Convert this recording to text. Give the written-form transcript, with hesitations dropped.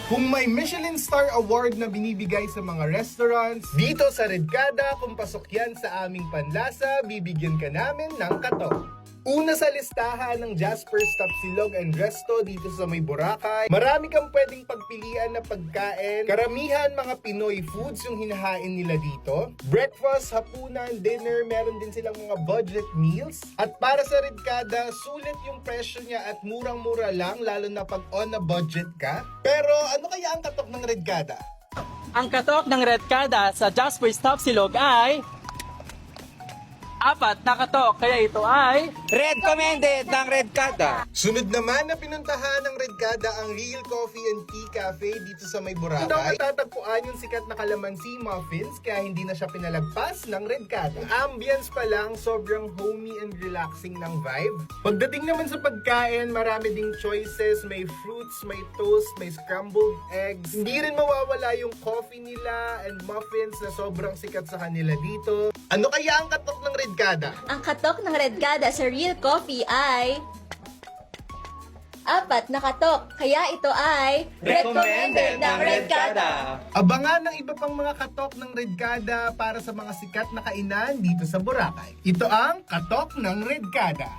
Kung may Michelin Star Award na binibigay sa mga restaurants, dito sa Redcada, kung pasok yan sa aming panlasa, bibigyan ka namin ng katok. Una sa listahan ng Jasper's Tapsilog and Resto dito sa may Boracay. Marami kang pwedeng pagpilian na pagkain. Karamihan mga Pinoy foods yung hinahain nila dito. Breakfast, hapunan, dinner, meron din silang mga budget meals. At para sa Redcada, sulit yung presyo niya at murang-mura lang, lalo na pag on a budget ka. Pero ano kaya ang katok ng Redcada? Ang katok ng Redcada sa Jasper's Tapsilog ay 4 na katok, kaya ito ay Recommended ng Redcada. Sunod naman na pinuntahan ng Redcada ang Real Coffee and Tea Cafe dito sa may Boracay. Ito matatagpuan yung sikat na calamansi muffins kaya hindi na siya pinalagpas ng Redcada. Ambience pa lang, sobrang homey and relaxing ng vibe. Pagdating naman sa pagkain, marami ding choices. May fruits, may toast, may scrambled eggs. Hindi rin mawawala yung coffee nila and muffins na sobrang sikat sa kanila dito. Ano kaya ang katok ng Redcada? Ang katok ng Redcada sa Real Coffee ay 4 na katok, kaya ito ay recommended ng Redcada. Abangan ng iba pang mga katok ng Redcada para sa mga sikat na kainan dito sa Boracay. Ito ang Katok ng Redcada.